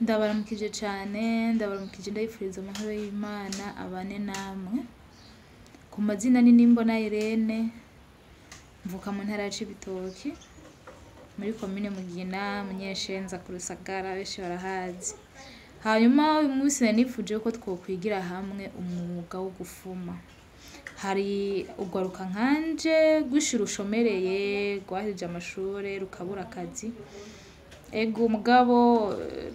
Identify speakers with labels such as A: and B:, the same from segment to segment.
A: Ndabaramukije cane, ndabaramukije ndabifuriza amahoro y'Imana abane namwe. Ku mazina ni Nimbona Irene, mvuka mu ntara ya Cibitoki, muri komine Mugina, Munyeshenza ku Rusagara, benshi barahazi. Hanyuma uyu munsi nanifuje ko twokwigira hamwe umwuga wo gufuma. Hari urwaruka nkanje rw'ishuri rushomereye, rwahejeje amashure, rukabura akazi. Ego mugabo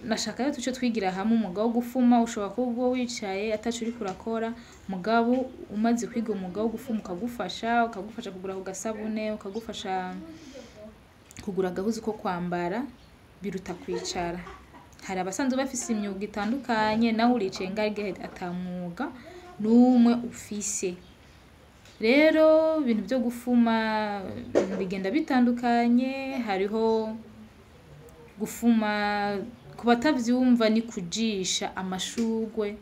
A: nashaka rero tuce twigira hamwe umwuga wo gufuma. Ushobora kuba wicaye ataco uriko urakora, mugabo umaze kwiga umwuga wo gufuma ukagufasha kugura ku gasabune, ukagufasha kugura agahuzu ko kwambara, biruta kwicara. Hari abasanzwe bafise imyuga itandukanye, nawe uricaye ngahe ata mwuga n'umwe ufise. Rero ibintu vyo gufuma bigenda bitandukanye. Hariho gufuma, ku batavyumva ni kujisha amashurwe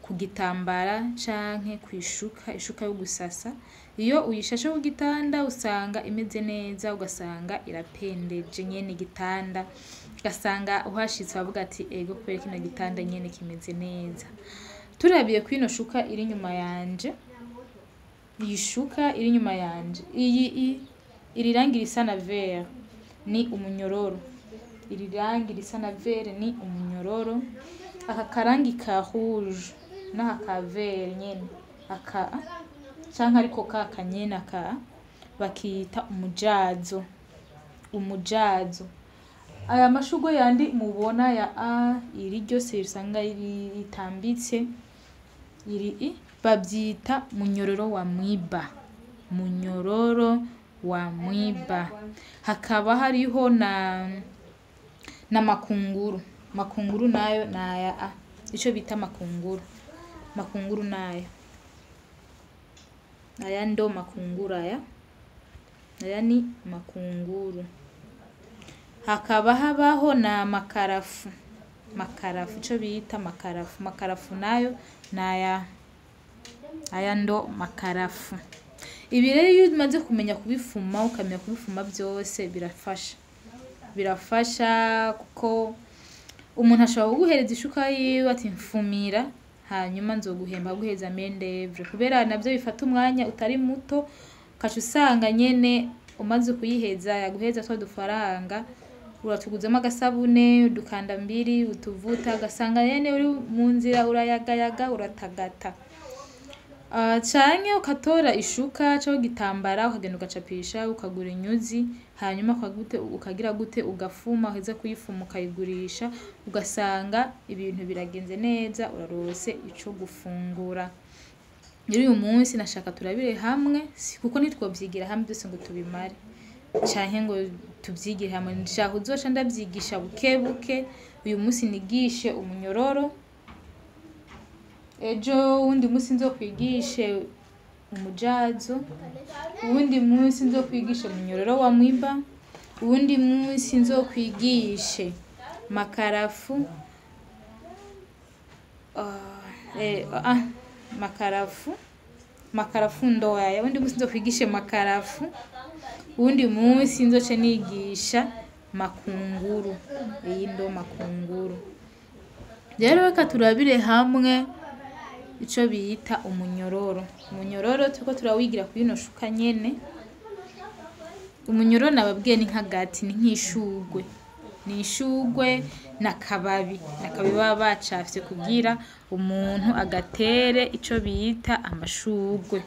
A: ku gitambara canke kw'ishuka, ishuka yo gusasa. Iyo uyishashe ku gitanda usanga imeze neza, ugasanga irapendeje nyene igitanda, ugasanga uhashitse bavuga ati ego kubera kino gitanda nyene kimeze neza. Turabiye kwino shuka iri inyuma yanje, iyi shuka iri inyuma yanje, iri rangi risa na vert ni umunyororo. Iri rangi risa na vert ni umunyororo. Aka karangi ka rouge n'aka ka vert nyene, aka canke ariko kaka nyene aka bakita umujazo. Umujazo. Aya mashurwe yandi mubona ya iri ryose usanga ritambitse, iri bavyita munyororo wa mwiba. Munyororo wa mwiba. Hakaba hariho na makunguru. Makunguru nayo naya ico bita makunguru. Makunguru nayo. Aya ndo makunguru aya. Aya ni makunguru. Hakaba habaho na makarafu. Makarafu ico bita makarafu. Makarafu nayo naya. Aya ndo makarafu. Ibi rero iyo umaze kumenya kubifuma, ukamenya kubifuma vyose birafasha. Birafasha kuko umuntu ashobora kuguhereza ishuka yiwe ati mfumira, hanyuma nzoguhemba guheza mendevre. Kubera navyo bifata umwanya utari muto, ukaca usanga nyene umaze kuyiheza yaguheza twa dufaranga, uratuguzamo agasabune, udukanda mbiri, utuvuta, ugasanga nyene uri mu nzira urayagayaga uratagata. Canke ukatora ishuka cyo gitambara ukagenda ugacapisha, ukagura inyuzi, hanyuma ukagira gute ugafuma, uheza kuyifuma ukayigurisha, ugasanga ibintu biragenze neza, urarose ico gufungura. Uyu munsi nashaka turabire hamwe, kuko nitwovyigira hamwe byose ngo tubimare canke ngo tuvyigire hamwe. Nshaka uzoca ndavyigisha buke buke. Uyu munsi nigishe umunyororo, ejo wundi munsi nzokwigishe umujazo, uwundi munsi nzokwigishe umunyororo wa mwiba, uwundi munsi nzokwigishe makarafu, makarafu ndoya. Uwundi munsi nzokwigishe makarafu, uwundi munsi nzoce nigisha makunguru. Iyi ndo makunguru. Rero reka turabire hamwe ico bita umunyororo. Umunyororo turiko turawigira kuri ino shuka nyene. Umunyororo nababwiye ni nk'agati, ni nk'ishurwe. Ni ishurwe n'akababi. N'akababi baba bacafye kugira umuntu agatere ico bita amashurwe.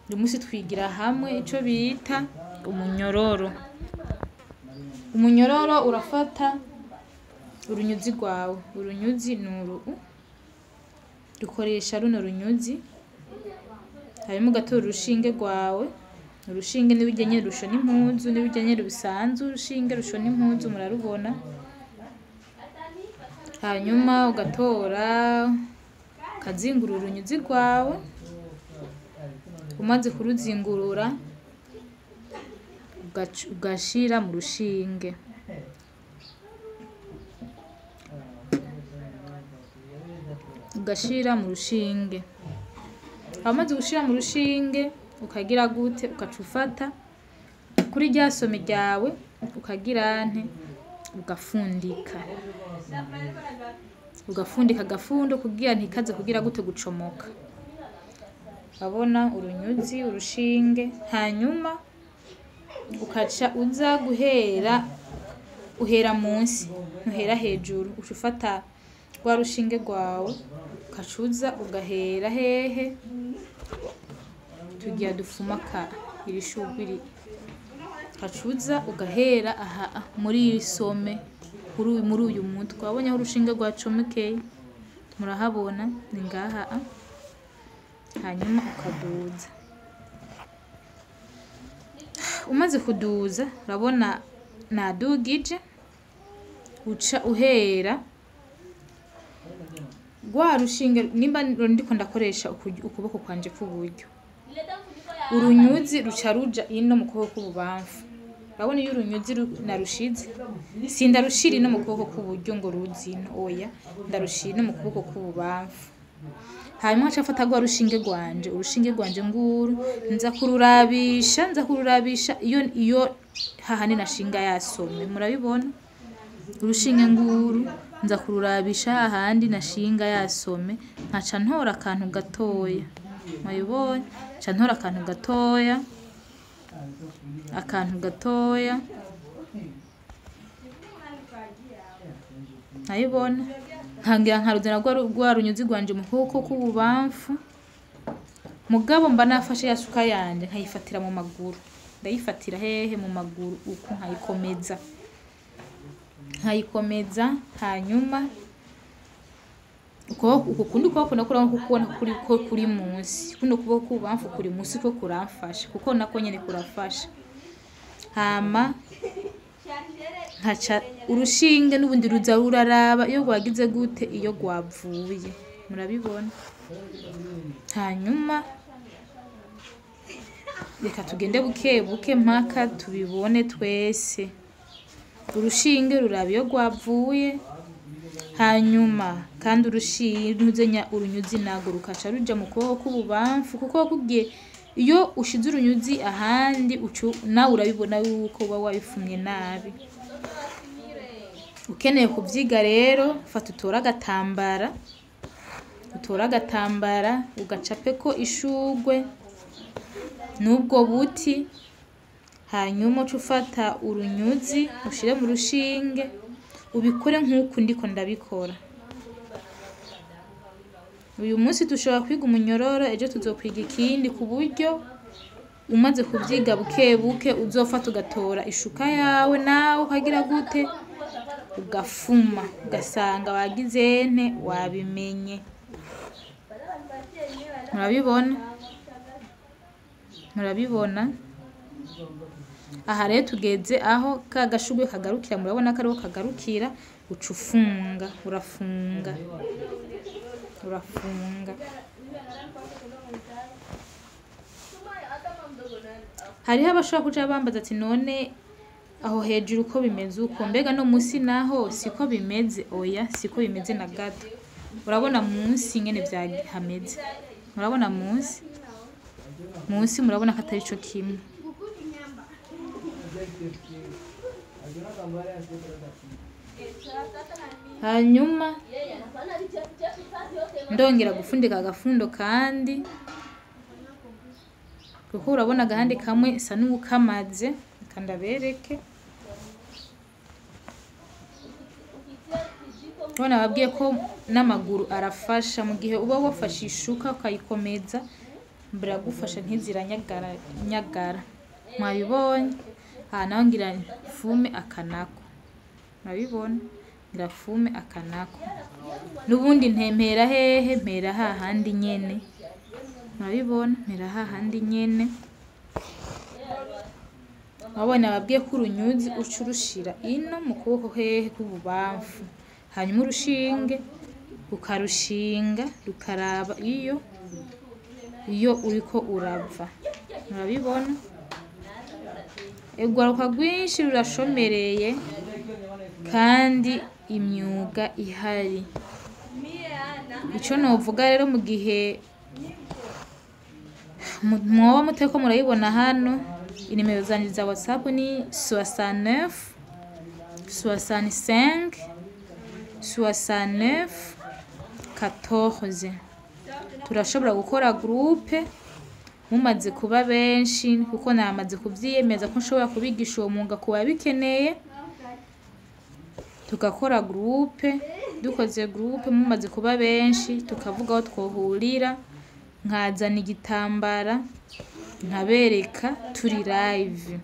A: Uyu munsi twigira hamwe ico bita umunyororo. Umunyororo urafata urunyuzi rwawe. Urunyuzi nuru. Dukoresha runo runyuzi, hanyuma ugatora urushinge rwawe. Urushinge nibirya nyene rushona impuzu, nibirya nyene bisanzwe urushinge rushona impuzu murarubona. Hanyuma ugatora ukazingurura urunyuzi rwawe. Umaze kuruzingurura ugashira mu rushinge. Ugashira mu rushinge. Amaze gushira mu rushinge ukagira gute, ukacufata kuri rya some ryawe ukagira ugafundika. ugafundika agafundo kugira ntikaze kugira gute gucomoka. Urabona urunyuzi, urushinge, hanyuma ukaca uza uhera munsi ntuhera hejuru, uca ufata rwa rushinge rwawe ukacuza ugahera hehe tugiye dufumaka iri shugwe iri, ukacuza ugahera aha muri iri some muri uyu mutwe. Wabonye aho urushinge rwacomekeye, murahabona ni ngaha. Hanyuma ukaduza, umaze kuduza urabona nadugije, uca uhera rwa rushinge, nimba ndiko ndakoresha ukuboko kwanje k'uburyo, urunyuzi ruca ruja ino mu kuboko k'ububamfu. Urabona iyo urunyuzi narushize, sindarushira ino mu kuboko k'uburyo ngo ruzi ino, oya ndarushira ino mu kuboko k'ububamfu. Hanyuma nca mfata rwa rushinge rwanje, urushinge rwanje nguru nza kururabisha iyo hahandi nashinga yasome, murabibona urushinge nguru nza kururabisha hahandi nashinga yasome, nkaca ntora akantu gatoya, murabibona nca ntora akantu gatoya, murabibona nkangira nkaruzana rwa runyuzi rwanje mu kuboko k'ububamfu, mugabo mba nafashe ya suka yanje nkayifatira mu maguru, ndayifatira hehe mu maguru uko nkayikomeza, hanyuma uko kundi kuboko nakura kubona kuri munsi, kuno kuboko k'ububamfu kuri munsi ko kuramfasha kuko nako nyene kurafasha. Hama nkaca urushinge n'ubundi ruza ruraraba iyo rwagize gute, iyo rwavuye, murabibona. Hanyuma reka tugende buke buke mpaka tubibone twese. Urushinge ruraba iyo rwavuye, hanyuma kandi urunyuzi nago rukaca ruja mu kuboko k'ububamfu, kuko kugiye iyo ushize urunyuzi ahandi nawe urabibona yuko uba wabifumye nabi. Ukeneye kuvyiga rero fata utora agatambara ugacapeko ishugwe n'ubwo buti, hanyuma uca ufata urunyuzi ushire mu rushinge, ubikore nk'uku ndiko ndabikora. Uyu munsi dushobora kwiga umunyororo, ejo tuzokwiga ikindi, ku buryo umaze kuvyiga buke buke uzofata ugatora ishuka yawe nawe ukagira gute, ugafuma, ugasanga wagize wabimenye. Murabibona aha rero tugeze aho ka gashugwe kagarukira, murabona ko ariho kagarukira, uca urafunga. Hariho abashobora kuja bambaza ati none aho hejuru uko bimeze uko, mbega no musi naho siko bimeze? Oya siko bimeze na gato. Urabona munsi ngene hameze, murabona munsi murabona ko atari co kimwe. Hanyuma ndongera gufundika agafundo kandi, kuko urabona agahande kamwe isa n'uwukamaze, reka ndabereke. Urabona babwiye ko n'amaguru arafasha, mu gihe uba wafashe ishuka ukayikomeza biragufasha ntiziranyagara. Mwabibonye? Naho ngira fume akanako, murabibona ngira fume akanako, n'ubundi mpera hehe, mpera hahandi nyene, murabibona mpera hahandi nyene. Wabona babwiye ko urunyuzi uca urushira ino mu kuboko hehe k'ububamfu, hanyuma urushinge ukarushinga rukaraba iyo uriko urava, murabibona. Urwaruka rwinshi rurashomereye kandi imyuga ihari. Ico novuga rero, mu gihe mwoba muteko murayibona hano, inimero zanje za WhatsApp ni 69 65 69 14. Turashobora gukora groupe mumaze kuba benshi kuko namaze kuvyiyemeza ko nshobora kubigisha uwo mwuga ku babikeneye, tugakora groupe. Dukoze groupe mumaze kuba benshi tukavuga aho twohurira, nkazana igitambara nkabereka turi live.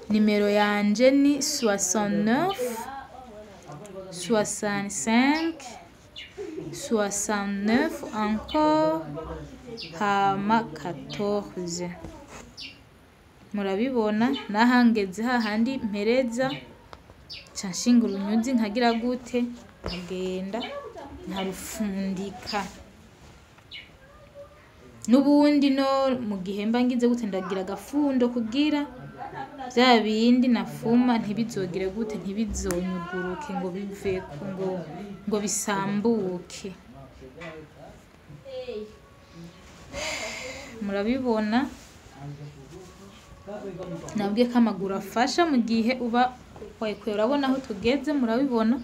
A: Nimero yanje ni 69 65 69 encore hama 14. Murabibona nahangeze hahandi mpereza canshinga urunyuzi nkagira gute nkagenda nkarufundika. Nubundi no mu gihe mba ngize gute ndagira agafundo kugira vya bindi nafuma ntibizogire gute ntibizonyuguruke ngo biveko ngo bisambuke. Murabibona nabwiye ko amaguru afasha mu gihe uba wakwera. Urabona aho tugeze, murabibona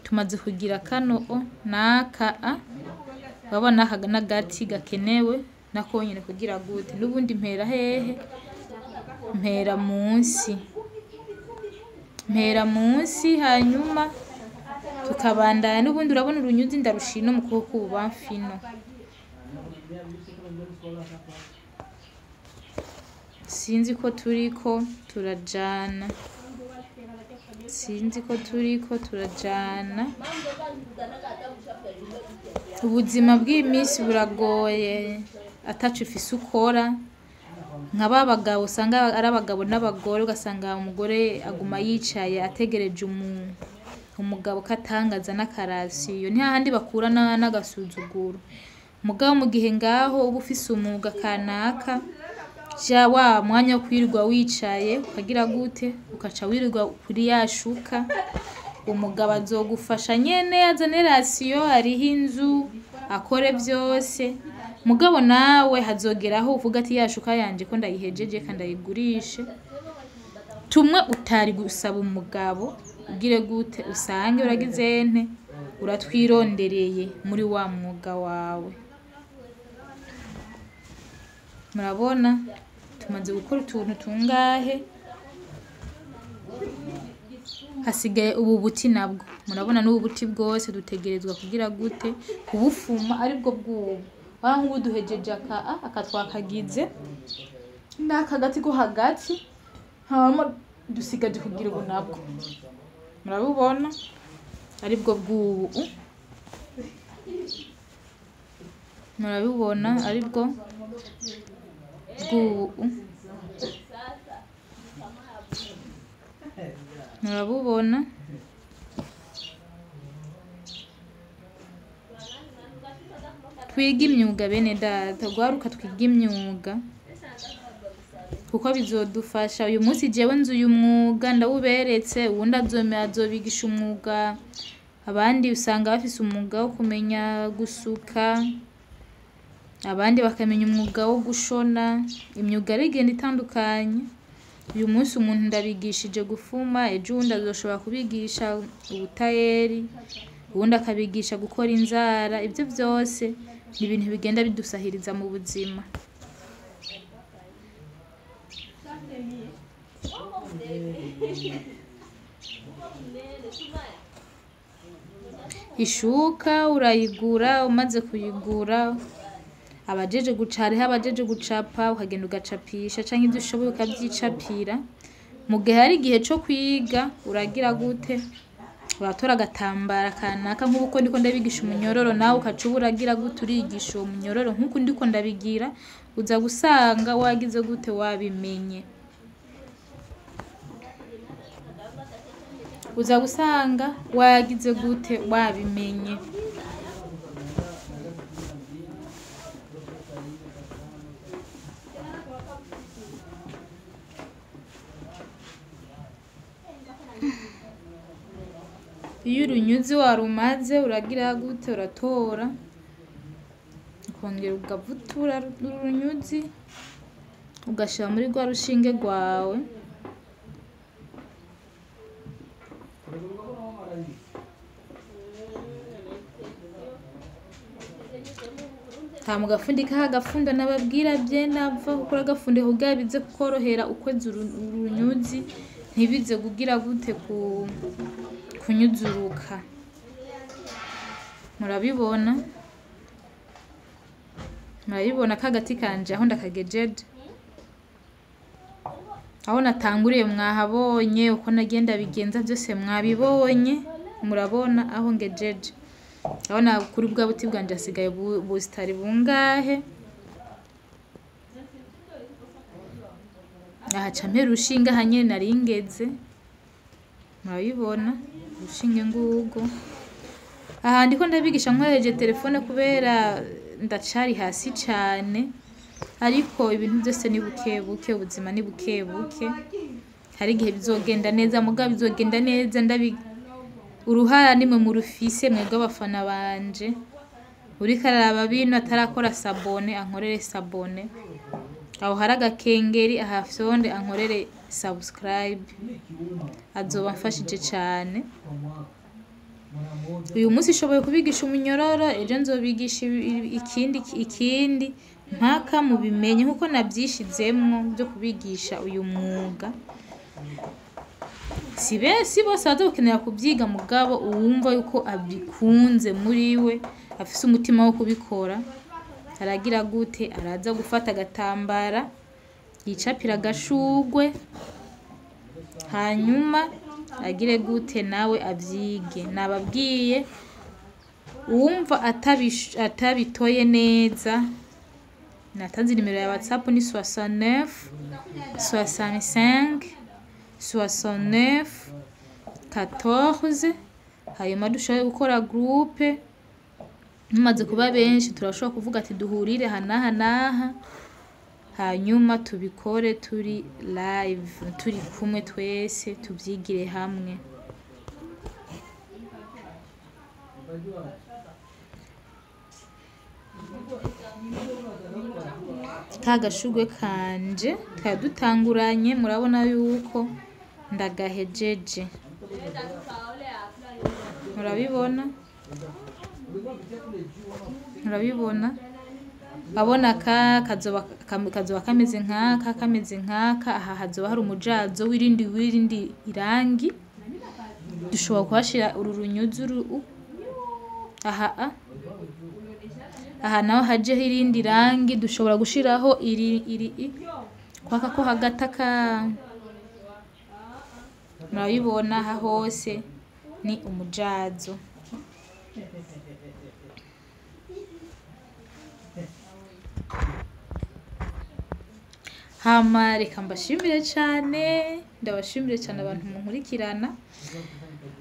A: tumaze kugira kano naka urabona n'agati gakenewe nako nyine kugira gute. Nubundi mpera hehe? Mpera munsi hanyuma tukabandanya. Nubundi urabona urunyuzi ndarushino mu kuboko ubamfino. Sinzi ko turiko turajana, ubuzima bw'imisi buragoye atacu ufise ukora. Nk'aba bagabo usanga ari abagabo n'abagore, ugasanga umugore aguma yicaye ategereje umugabo katangaza n'akarasiyo, ntihahandi bakura n'agasuzuguro. Mugabo mu gihe ngaho uba ufise umwuga kanaka, ja wa mwanya wo kwirirwa wicaye ukagira gute ukaca wirirwa kuri yashuka, umugabo azogufasha nyene azane rasiyo, hariho inzu akore vyose. Mugabo nawe hazogeraho uvuga ati yashuka yanje ko ndayihejeje kandi ayigurishe. Tumwe utari gusaba umugabo ugire gute usange uragize nte uratwirondereye muri wa mwuga wawe. Murabona tumaze gukora utuntu tungahe, hasigaye ubu buti nabwo. Murabona n'ubu buti bwose dutegerezwa kugira gute kubufuma aribwo bw'ubu. Nk'ubu duhejeje aka twakagize n'aka gati ko hagati, hama dusigaje kugira ubu nabwo. Murabubona aribwo bw'ubu. Murabibona aribwo bw'ubu. Murabubona twiga imyuga bene data, gwaruka twiga imyuga kuko bizodufasha. Uyu munsi jewe nzi uyu mwuga ndawuberetse, uwundi azobigisha umwuga. Abandi usanga bafise umwuga wo kumenya gusuka, abandi bakamenya umwuga wo gushona. Imyuga rigenda itandukanye. Uyu munsi umuntu ndabigishije gufuma, ejo uwundi azoshobora kubigisha ubutayeri, uwundi akabigisha gukora inzara. Ivyo vyose ni ibintu bigenda bidusahiriza mu buzima. Ishuka urayigura, umaze kuyigura abajeje gucariho abajeje gucapa ukagenda ugacapisha canke ivyo ushoboye ukavyicapira. Mu gihe hari igihe co kwiga uragira gute uratora agatambara kanaka. Nk'uko ndiko ndabigisha umunyororo nawe ukaca uragira gute urigisha uwo munyororo nk'uko ndiko ndabigira, uza gusanga wagize gute wabimenye. Uza gusanga wagize gute wabimenye. Iyo urunyuzi warumaze uragira gute uratora ukongera ugavutura urunyuzi ugashira muri rwa rushinge rwawe. mu gafundika hagafunda nababwira bye nava gukora agafunde kugira bize kukorohera ukwezi urunyuzi ntibize kugira gute kunyuzuruka. Murabibona kagati kanje aho ndakagejeje, aho natanguriye mwahabonye, uko nagenda bigenza byose mwabibonye, murabona aho ngejeje. Abona kuri bwa buti bwanje asigaye busitari bungahe. Aha campe rushinga hanye naringeze, murabibona rushinge ngugo. Aha ndiko ndabigisha nkoreje telefone kubera ndacari hasi cyane, ariko ibintu byose ni bukebuke, ubuzima ni bukebuke. Hari igihe bizogenda neza, mugabo bizogenda neza uruhara nimwe mu rufise mwebwe abafana banje. Uri kararaba bino atarakora sabone ankorere sabone, aho hari agakengeri ahafyonde ankorere subscribe, azoba mfashije cyane. Uyu munsi shoboye kubigisha umunyororo, ejo nzobigisha ikindi mpaka mubimenye nkuko nabyishizemwo byo kubigisha uyu mwuga. Si bose baza gukenera kubyiga, mugabo uwumva yuko abikunze muri we, afise umutima wo kubikora, aragira gute, araza gufata agatambara yicapira agashugwe, hanyuma agire gute nawe abyige. Nababwiye uwumva atabitoye neza, natanze nimero ya WhatsApp ni 69 65 69 14. Hanyuma dushoboye gukora groupe, mumaze kuba benshi turashobora kuvuga ati duhurire hanaha, hanyuma tubikore turi live, turi kumwe twese tubyigire hamwe. Kagashugwe kanje kadutanguranye, murabona yuko ndagahejeje, murabibona babona kazoba kameze nkaka. Aha hazoba hari umujazo wirindi irangi, dushobora kuhashira uru runyuzu aha naho haje irindi rangi, dushobora gushiraho iri kwaka ko hagataka. Murabibona aha hose ni umujazo. Hama reka mbashimire cyane, ndabashimire cyane abantu munkurikirana,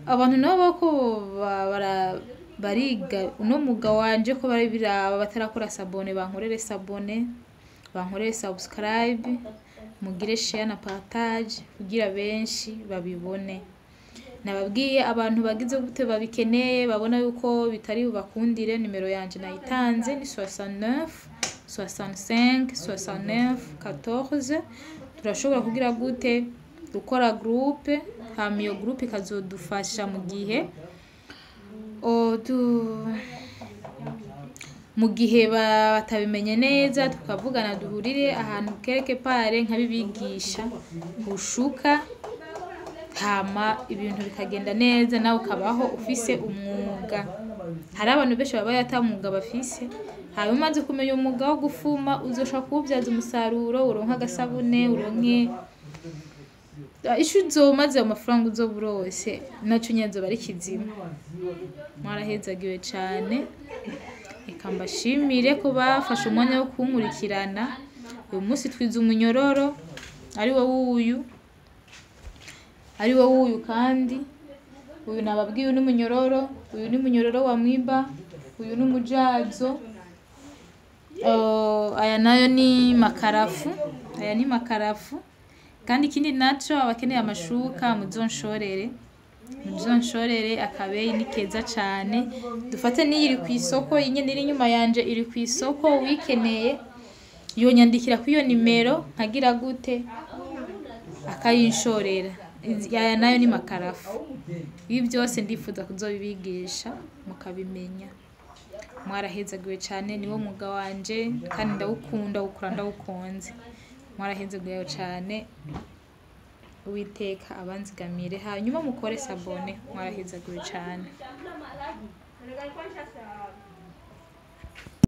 A: abantu nabo ko bariga uno muga wanje ko bari biraba batarakora sabone, bankorere sabone, bankorere subscribe, mugire share na partage kugira benshi babibone. Nababwiye abantu bagize gute babikeneye, babona yuko bitari bubakundire, nimero yanje nayitanze ni 69 65 69 14. Turashobora kugira gute gukora groupe, hama iyo groupe ikazodufasha mu gihe batabimenye neza, tukavugana duhurire ahantu quelque part nkabibigisha gushuka, hama ibintu bikagenda neza, nawe ukabaho ufise umwuga. Hari abantu benshi baba yatamwuga bafise, hanyuma umaze kumenya umwuga wo gufuma uzoshaka kuwubyaza umusaruro, uronka agasabune, uronke ishu uzomaze amafaranga uzoburose, naco nyazo bari kizima. Mwarahezagiwe cyane, reka mbashimire ko bafashe umwanya wo kunkurikirana. Uyu munsi twize umunyororo ari wo wuyu kandi uyu nababwiye uyu n'umunyororo, uyu ni munyororo wa mwiba, uyu n'umujazo, aya nayo ni makarafu, kandi ikindi naco abakeneye amashuka muzonshorere akabeyi ni keza cyane. Dufate niyi iri ku isoko, inyene iri nyuma yanje iri ku isoko, wikeneye yonyandikira ku iyo nimero nkagira gute akayinshorera. Aya nayo ni makarafu. Ibi byose ndifuza kuzobibigisha mukabimenya. mwarahezagiwe cane, niwo mwuga wanje kandi ndawukunda, wukura ndawukunze. Mwarahezagiwe cane, Uwiteka abanzigamire, hanyuma mukore sabone. Mwarahezagiwe cane.